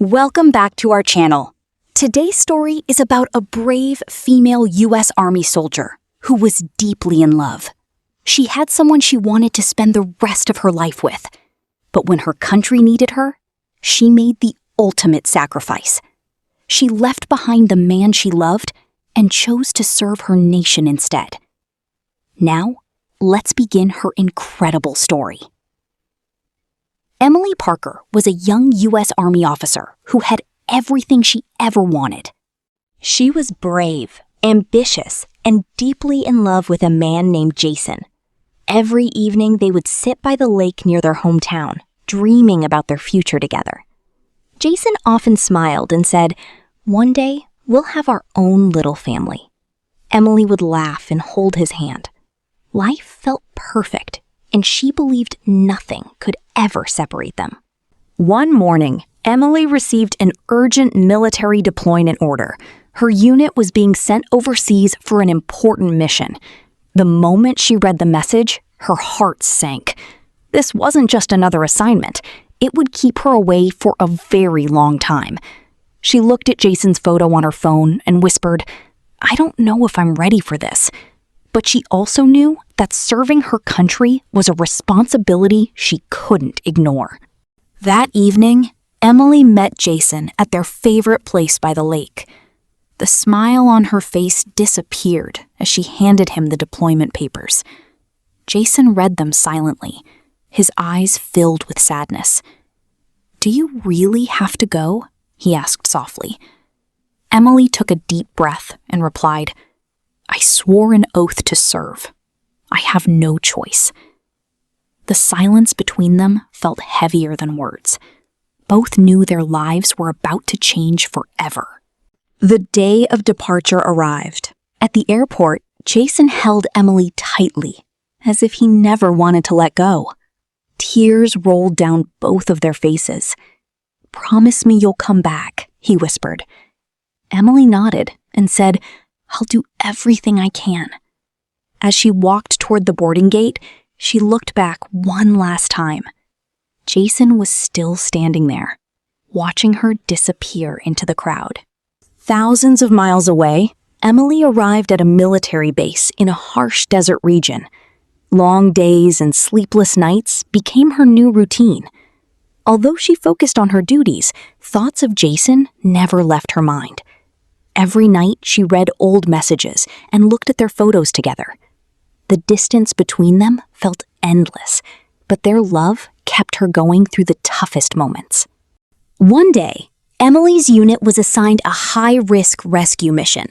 Welcome back to our channel. Today's story is about a brave female U.S. Army soldier who was deeply in love. She had someone she wanted to spend the rest of her life with. But when her country needed her, she made the ultimate sacrifice. She left behind the man she loved and chose to serve her nation instead. Now, let's begin her incredible story. Emily Parker was a young U.S. Army officer who had everything she ever wanted. She was brave, ambitious, and deeply in love with a man named Jason. Every evening they would sit by the lake near their hometown, dreaming about their future together. Jason often smiled and said, "One day, we'll have our own little family." Emily would laugh and hold his hand. Life felt perfect, and she believed nothing could ever separate them. One morning, Emily received an urgent military deployment order. Her unit was being sent overseas for an important mission. The moment she read the message, her heart sank. This wasn't just another assignment. It would keep her away for a very long time. She looked at Jason's photo on her phone and whispered, "I don't know if I'm ready for this." But she also knew that serving her country was a responsibility she couldn't ignore. That evening, Emily met Jason at their favorite place by the lake. The smile on her face disappeared as she handed him the deployment papers. Jason read them silently, his eyes filled with sadness. "Do you really have to go?" he asked softly. Emily took a deep breath and replied, "I swore an oath to serve. I have no choice." The silence between them felt heavier than words. Both knew their lives were about to change forever. The day of departure arrived. At the airport, Jason held Emily tightly, as if he never wanted to let go. Tears rolled down both of their faces. "Promise me you'll come back," he whispered. Emily nodded and said, "I'll do everything I can." As she walked toward the boarding gate, she looked back one last time. Jason was still standing there, watching her disappear into the crowd. Thousands of miles away, Emily arrived at a military base in a harsh desert region. Long days and sleepless nights became her new routine. Although she focused on her duties, thoughts of Jason never left her mind. Every night, she read old messages and looked at their photos together. The distance between them felt endless, but their love kept her going through the toughest moments. One day, Emily's unit was assigned a high-risk rescue mission.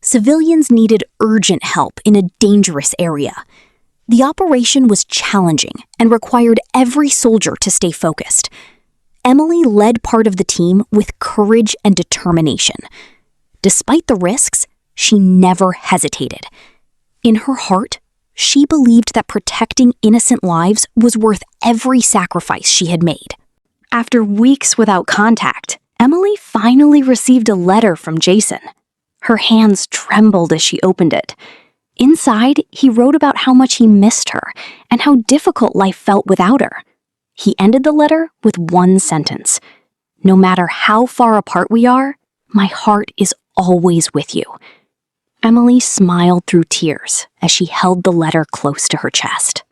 Civilians needed urgent help in a dangerous area. The operation was challenging and required every soldier to stay focused. Emily led part of the team with courage and determination. Despite the risks, she never hesitated. In her heart, she believed that protecting innocent lives was worth every sacrifice she had made. After weeks without contact, Emily finally received a letter from Jason. Her hands trembled as she opened it. Inside, he wrote about how much he missed her and how difficult life felt without her. He ended the letter with one sentence: "No matter how far apart we are, my heart is always with you." Emily smiled through tears as she held the letter close to her chest.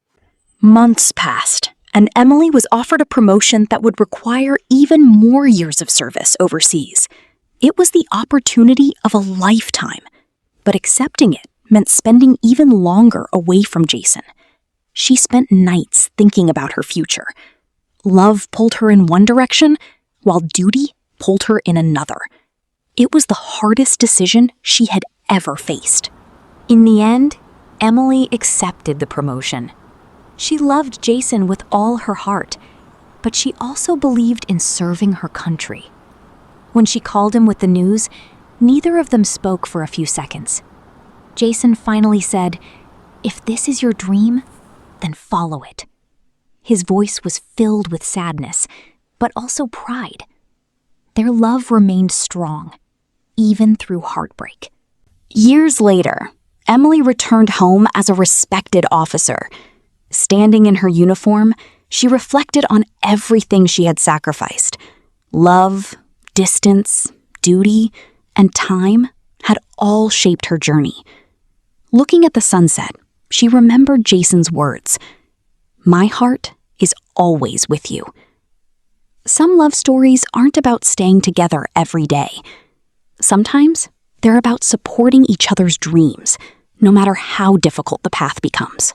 Months passed, and Emily was offered a promotion that would require even more years of service overseas. It was the opportunity of a lifetime, but accepting it meant spending even longer away from Jason. She spent nights thinking about her future. Love pulled her in one direction, while duty pulled her in another. It was the hardest decision she had ever faced. In the end, Emily accepted the promotion. She loved Jason with all her heart, but she also believed in serving her country. When she called him with the news, neither of them spoke for a few seconds. Jason finally said, "If this is your dream, then follow it." His voice was filled with sadness, but also pride. Their love remained strong, even through heartbreak. Years later, Emily returned home as a respected officer. Standing in her uniform, she reflected on everything she had sacrificed: love, distance, duty, and time had all shaped her journey. Looking at the sunset, she remembered Jason's words, "My heart is always with you." Some love stories aren't about staying together every day. Sometimes they're about supporting each other's dreams, no matter how difficult the path becomes.